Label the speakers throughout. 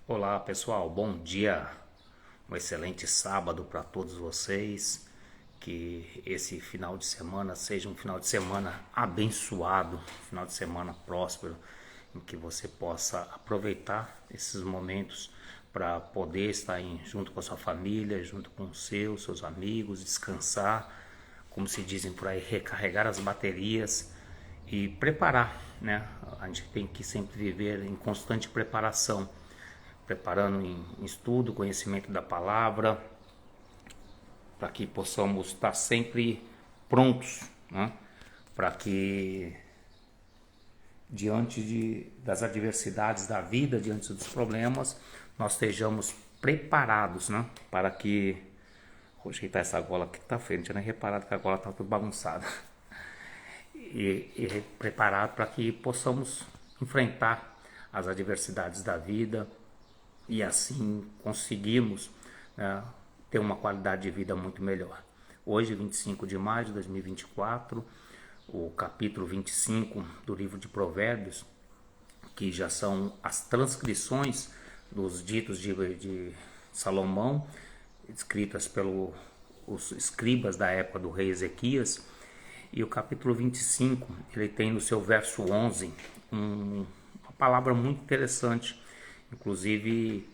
Speaker 1: Olá pessoal, bom dia, um excelente sábado para todos vocês, que esse final de semana seja um final de semana abençoado, um final de semana próspero, em que você possa aproveitar esses momentos para poder estar junto com a sua família, junto com os seus amigos, descansar, como se dizem por aí, recarregar as baterias e preparar, né? A gente tem que sempre viver em constante preparação, preparando em estudo, conhecimento da palavra, para que possamos estar sempre prontos, né? Para que das adversidades da vida, diante dos problemas, nós estejamos preparados, né? Para que, vou ajeitar essa gola aqui que está feia, não tinha nem reparado que a gola está tudo bagunçada, e preparado para que possamos enfrentar as adversidades da vida e assim conseguirmos, né, ter uma qualidade de vida muito melhor. Hoje, 25 de maio de 2024, o capítulo 25 do livro de Provérbios, que já são as transcrições dos ditos de Salomão, escritas pelos escribas da época do rei Ezequias. E o capítulo 25, ele tem no seu verso 11 uma palavra muito interessante. Inclusive,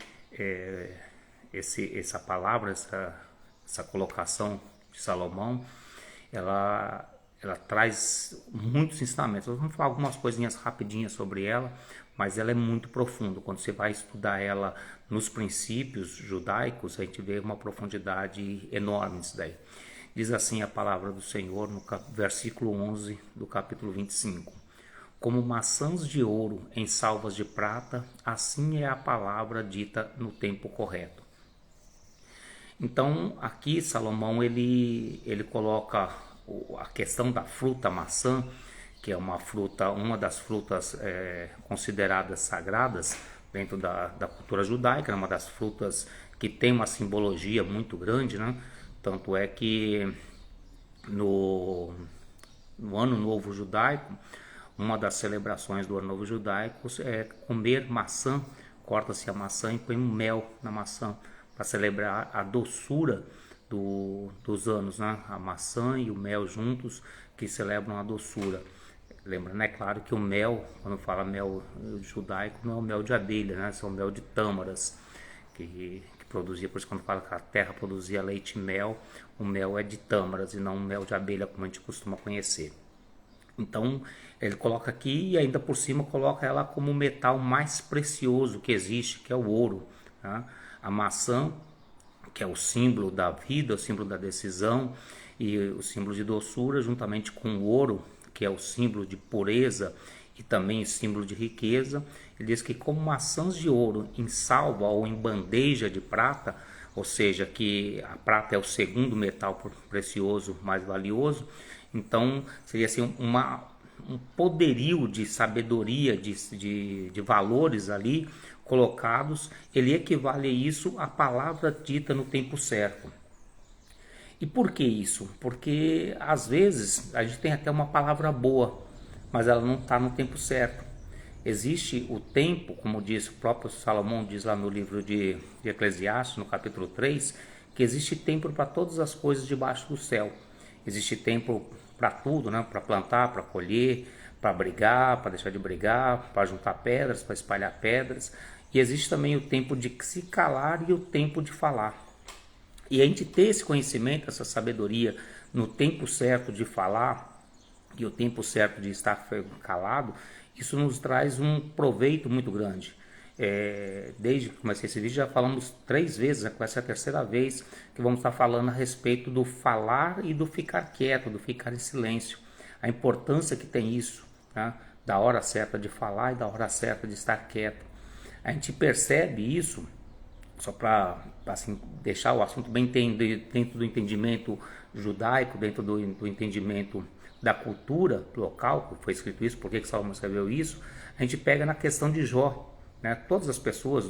Speaker 1: essa palavra, essa colocação de Salomão, ela traz muitos ensinamentos. Vamos falar algumas coisinhas rapidinhas sobre ela, mas ela é muito profunda. Quando você vai estudar ela nos princípios judaicos, a gente vê uma profundidade enorme nisso daí. Diz assim a palavra do Senhor no versículo 11 do capítulo 25. Como maçãs de ouro em salvas de prata, assim é a palavra dita no tempo correto. Então, aqui Salomão ele coloca a questão da fruta maçã, que é uma das frutas consideradas sagradas dentro da cultura judaica, é uma das frutas que tem uma simbologia muito grande, né? Tanto é que no Ano Novo Judaico, uma das celebrações do Ano Novo Judaico é comer maçã, corta-se a maçã e põe um mel na maçã para celebrar a doçura dos anos, né? A maçã e o mel juntos que celebram a doçura. Lembrando, é claro que o mel, quando fala mel judaico, não é o mel de abelha, né? É o mel de tâmaras, que produzia, por isso quando fala que a terra produzia leite e mel, o mel é de tâmaras e não mel de abelha como a gente costuma conhecer. Então ele coloca aqui e ainda por cima coloca ela como o metal mais precioso que existe, que é o ouro, tá? A maçã, que é o símbolo da vida, o símbolo da decisão e o símbolo de doçura, juntamente com o ouro, que é o símbolo de pureza e também o símbolo de riqueza. Ele diz que como maçãs de ouro em salva ou em bandeja de prata, ou seja, que a prata é o segundo metal precioso mais valioso, então seria assim um poderio de sabedoria, de valores ali colocados, ele equivale a isso à palavra dita no tempo certo. E por que isso? Porque às vezes a gente tem até uma palavra boa, mas ela não está no tempo certo. Existe o tempo, como diz o próprio Salomão, diz lá no livro de Eclesiastes, no capítulo 3, que existe tempo para todas as coisas debaixo do céu. Existe tempo para tudo, né? Para plantar, para colher, para brigar, para deixar de brigar, para juntar pedras, para espalhar pedras. E existe também o tempo de se calar e o tempo de falar. E a gente ter esse conhecimento, essa sabedoria no tempo certo de falar e o tempo certo de estar calado, isso nos traz um proveito muito grande. Desde que comecei esse vídeo já falamos 3 vezes, com essa é a terceira vez que vamos estar falando a respeito do falar e do ficar quieto, do ficar em silêncio. A importância que tem isso, tá? Da hora certa de falar e da hora certa de estar quieto. A gente percebe isso, só para assim, deixar o assunto bem dentro do entendimento judaico, dentro do entendimento da cultura local, que foi escrito isso, por que Salomão escreveu isso, a gente pega na questão de Jó, né? Todas as pessoas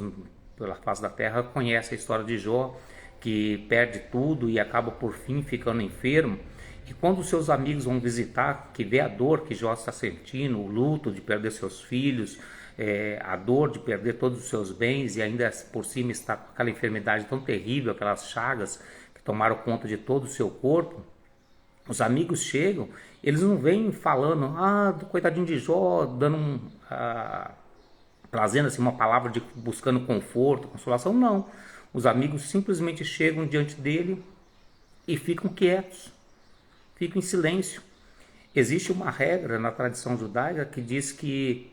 Speaker 1: pela face da terra conhecem a história de Jó, que perde tudo e acaba por fim ficando enfermo, e quando os seus amigos vão visitar, que vê a dor que Jó está sentindo, o luto de perder seus filhos, a dor de perder todos os seus bens e ainda por cima está com aquela enfermidade tão terrível, aquelas chagas que tomaram conta de todo o seu corpo, os amigos chegam, eles não vêm falando, coitadinho de Jó, trazendo assim uma palavra de buscando conforto, consolação, não. Os amigos simplesmente chegam diante dele e ficam quietos, ficam em silêncio. Existe uma regra na tradição judaica que diz que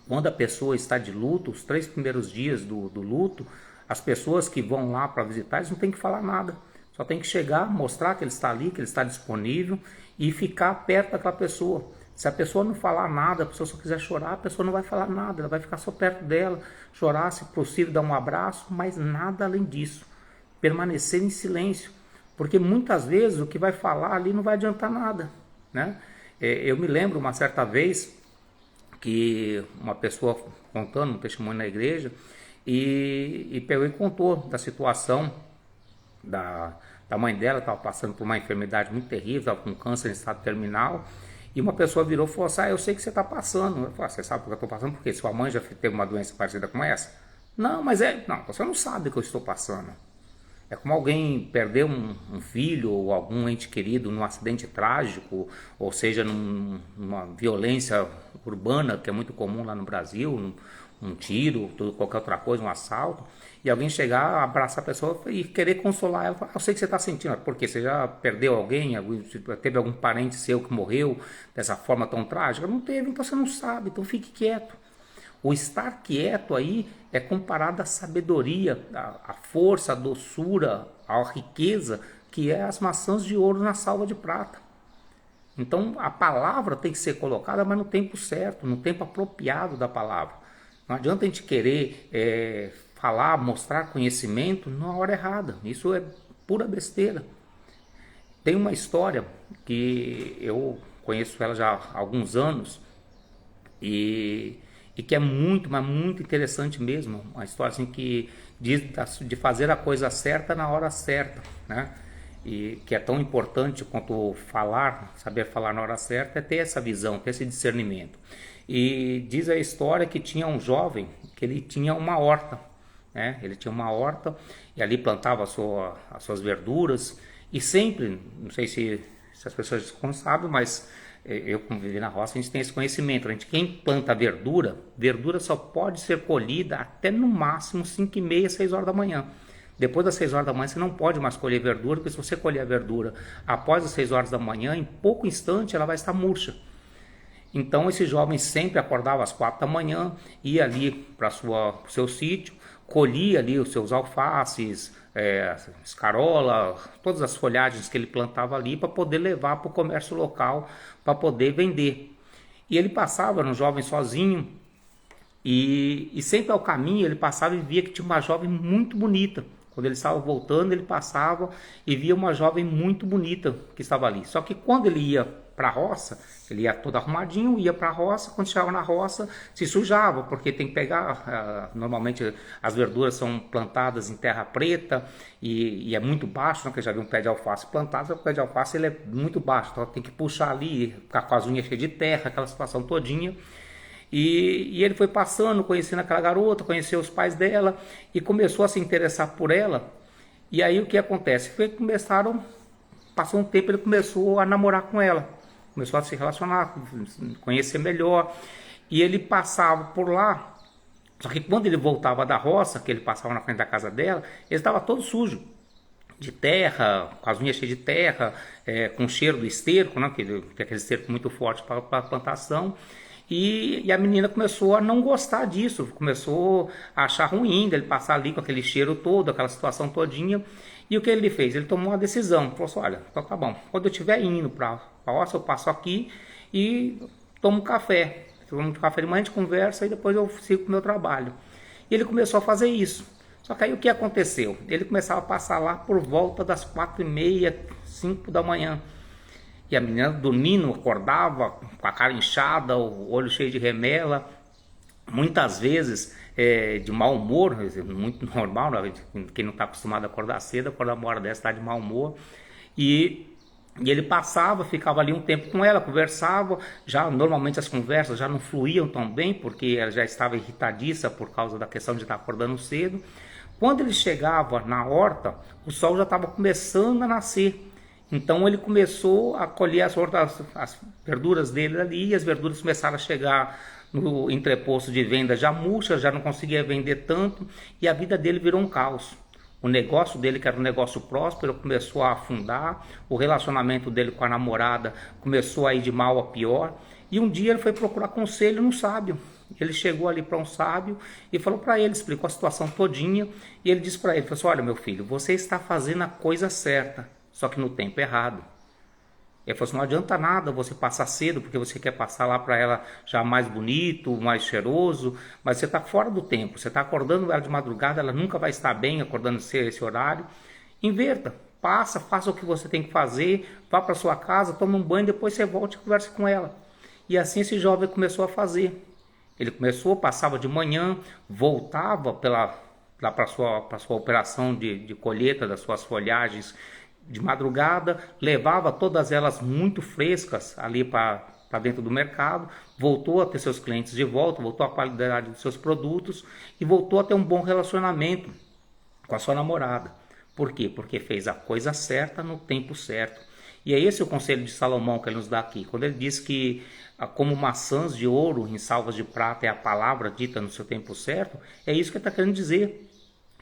Speaker 1: quando a pessoa está de luto, os 3 primeiros dias do luto, as pessoas que vão lá para visitar, eles não têm que falar nada. Só tem que chegar, mostrar que ele está ali, que ele está disponível e ficar perto daquela pessoa. Se a pessoa não falar nada, a pessoa só quiser chorar, a pessoa não vai falar nada, ela vai ficar só perto dela, chorar, se possível, dar um abraço, mas nada além disso. Permanecer em silêncio, porque muitas vezes o que vai falar ali não vai adiantar nada, né? Eu me lembro uma certa vez que uma pessoa contando um testemunho na igreja e pegou e contou da situação da mãe dela, estava passando por uma enfermidade muito terrível, estava com câncer em estado terminal, e uma pessoa virou e falou assim, eu sei que você está passando. Eu falei, você sabe por que eu estou passando? Porque sua mãe já teve uma doença parecida com essa? Não, não, você não sabe que eu estou passando. É como alguém perder um filho ou algum ente querido num acidente trágico, ou seja, numa violência urbana, que é muito comum lá no Brasil, um tiro, qualquer outra coisa, um assalto, e alguém chegar, abraçar a pessoa e querer consolar ela. Eu sei que você está sentindo, porque você já perdeu alguém, teve algum parente seu que morreu dessa forma tão trágica? Não teve, então você não sabe, então fique quieto. O estar quieto aí é comparado à sabedoria, à força, à doçura, à riqueza, que é as maçãs de ouro na salva de prata. Então a palavra tem que ser colocada, mas no tempo certo, no tempo apropriado da palavra. Não adianta a gente querer falar, mostrar conhecimento na hora errada. Isso é pura besteira. Tem uma história que eu conheço ela já há alguns anos e que é muito, mas muito interessante mesmo. Uma história assim que diz de fazer a coisa certa na hora certa, né? E que é tão importante quanto falar, saber falar na hora certa, é ter essa visão, ter esse discernimento. E diz a história que tinha um jovem que ele tinha uma horta, né? Ele tinha uma horta e ali plantava as suas verduras e sempre, não sei se as pessoas não sabem, mas eu, como vivi na roça, a gente tem esse conhecimento. Quem planta verdura só pode ser colhida até no máximo 5h30, 6 horas da manhã. Depois das 6 horas da manhã você não pode mais colher verdura, porque se você colher a verdura após as 6 horas da manhã, em pouco instante ela vai estar murcha. Então esse jovem sempre acordava às 4 da manhã, ia ali para o seu sítio, colhia ali os seus alfaces, escarola, todas as folhagens que ele plantava ali para poder levar para o comércio local, para poder vender. E ele passava, era um jovem sozinho, e sempre ao caminho ele passava e via que tinha uma jovem muito bonita. Quando ele estava voltando, ele passava e via uma jovem muito bonita que estava ali. Só que quando ele ia para a roça, ele ia todo arrumadinho, ia para a roça, quando chegava na roça se sujava, porque tem que pegar, normalmente as verduras são plantadas em terra preta e é muito baixo, né? Que eu já vi um pé de alface plantado, o pé de alface ele é muito baixo, então tem que puxar ali, ficar com as unhas cheias de terra, aquela situação todinha. E ele foi passando, conhecendo aquela garota, conheceu os pais dela e começou a se interessar por ela. E aí o que acontece? Passou um tempo, ele começou a namorar com ela, começou a se relacionar, conhecer melhor. E ele passava por lá, só que quando ele voltava da roça, que ele passava na frente da casa dela, ele estava todo sujo, de terra, com as unhas cheias de terra, com cheiro do esterco, né? Que é aquele esterco muito forte para a plantação. E a menina começou a não gostar disso, começou a achar ruim dele passar ali com aquele cheiro todo, aquela situação todinha. E o que ele fez? Ele tomou uma decisão, falou assim, olha, então tá bom, quando eu estiver indo para a roça, eu passo aqui e tomo um café. Tomo um café de manhã, a gente conversa e depois eu sigo com o meu trabalho. E ele começou a fazer isso. Só que aí o que aconteceu? Ele começava a passar lá por volta das 4h30, 5 da manhã. E a menina dormindo, acordava com a cara inchada, o olho cheio de remela, muitas vezes de mau humor, muito normal, né? Quem não está acostumado a acordar cedo, acordar uma hora dessa está de mau humor. E E ele passava, ficava ali um tempo com ela, conversava, já normalmente as conversas já não fluíam tão bem, porque ela já estava irritadiça por causa da questão de estar acordando cedo. Quando ele chegava na horta, o sol já estava começando a nascer. Então ele começou a colher as verduras dele ali, e as verduras começaram a chegar no entreposto de venda já murchas, já não conseguia vender tanto, e a vida dele virou um caos. O negócio dele, que era um negócio próspero, começou a afundar, o relacionamento dele com a namorada começou a ir de mal a pior, e um dia ele foi procurar conselho num sábio. Ele chegou ali para um sábio e falou para ele, explicou a situação todinha, e ele disse para ele, falou assim, olha meu filho, você está fazendo a coisa certa, só que no tempo errado. Ele falou assim, não adianta nada você passar cedo, porque você quer passar lá para ela já mais bonito, mais cheiroso, mas você está fora do tempo, você está acordando ela de madrugada, ela nunca vai estar bem acordando esse horário. Inverta, passa, faça o que você tem que fazer, vá para sua casa, toma um banho, depois você volta e conversa com ela. E assim esse jovem começou a fazer. Ele começou, passava de manhã, voltava lá para a sua operação de colheita das suas folhagens de madrugada, levava todas elas muito frescas ali para dentro do mercado, voltou a ter seus clientes de volta, voltou à qualidade dos seus produtos e voltou a ter um bom relacionamento com a sua namorada. Por quê? Porque fez a coisa certa no tempo certo. E é esse o conselho de Salomão que ele nos dá aqui, quando ele diz que como maçãs de ouro em salvas de prata é a palavra dita no seu tempo certo, é isso que ele está querendo dizer.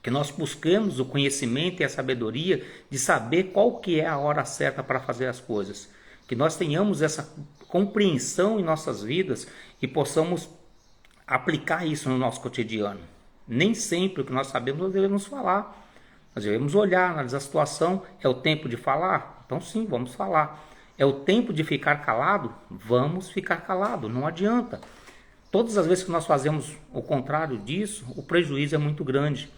Speaker 1: Que nós buscamos o conhecimento e a sabedoria de saber qual que é a hora certa para fazer as coisas. Que nós tenhamos essa compreensão em nossas vidas e possamos aplicar isso no nosso cotidiano. Nem sempre o que nós sabemos nós devemos falar. Nós devemos olhar, analisar a situação. É o tempo de falar? Então sim, vamos falar. É o tempo de ficar calado? Vamos ficar calado, não adianta. Todas as vezes que nós fazemos o contrário disso, o prejuízo é muito grande.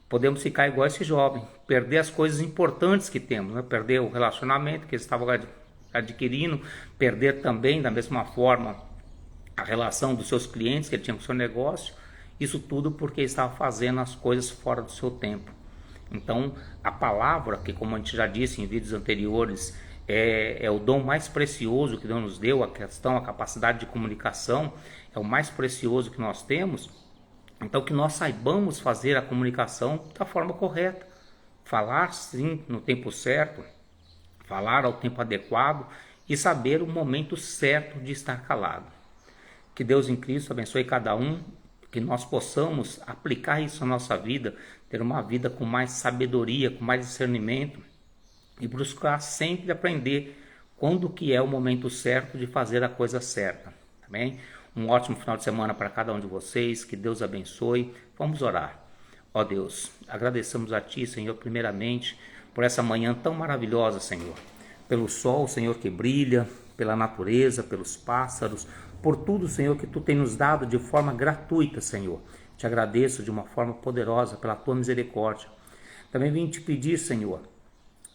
Speaker 1: Podemos ficar igual esse jovem, perder as coisas importantes que temos, né? Perder o relacionamento que eles estavam adquirindo, perder também da mesma forma a relação dos seus clientes que ele tinha com o seu negócio, isso tudo porque ele estava fazendo as coisas fora do seu tempo. Então a palavra, que como a gente já disse em vídeos anteriores, é o dom mais precioso que Deus nos deu, a capacidade de comunicação, é o mais precioso que nós temos. Então que nós saibamos fazer a comunicação da forma correta, falar sim no tempo certo, falar ao tempo adequado e saber o momento certo de estar calado. Que Deus em Cristo abençoe cada um, que nós possamos aplicar isso na nossa vida, ter uma vida com mais sabedoria, com mais discernimento e buscar sempre aprender quando que é o momento certo de fazer a coisa certa, tá bem? Um ótimo final de semana para cada um de vocês, que Deus abençoe. Vamos orar. Ó Deus, agradecemos a Ti, Senhor, primeiramente, por essa manhã tão maravilhosa, Senhor. Pelo sol, Senhor, que brilha, pela natureza, pelos pássaros, por tudo, Senhor, que Tu tem nos dado de forma gratuita, Senhor. Te agradeço de uma forma poderosa pela Tua misericórdia. Também vim te pedir, Senhor,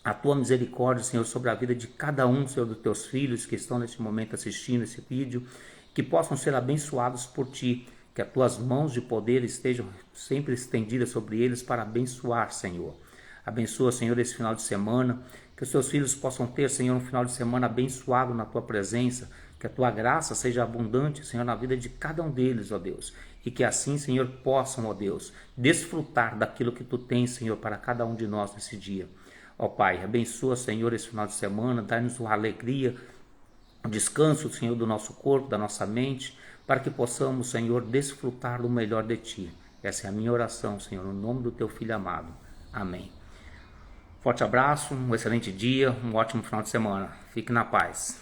Speaker 1: a Tua misericórdia, Senhor, sobre a vida de cada um, Senhor, dos Teus filhos que estão neste momento assistindo esse vídeo, que possam ser abençoados por Ti, que as Tuas mãos de poder estejam sempre estendidas sobre eles para abençoar, Senhor. Abençoa, Senhor, esse final de semana, que os Teus filhos possam ter, Senhor, um final de semana abençoado na Tua presença, que a Tua graça seja abundante, Senhor, na vida de cada um deles, ó Deus, e que assim, Senhor, possam, ó Deus, desfrutar daquilo que Tu tens, Senhor, para cada um de nós nesse dia. Ó Pai, abençoa, Senhor, esse final de semana, dá-nos uma alegria, o descanso, Senhor, do nosso corpo, da nossa mente, para que possamos, Senhor, desfrutar do melhor de Ti. Essa é a minha oração, Senhor, no nome do Teu Filho amado. Amém. Forte abraço, um excelente dia, um ótimo final de semana. Fique na paz.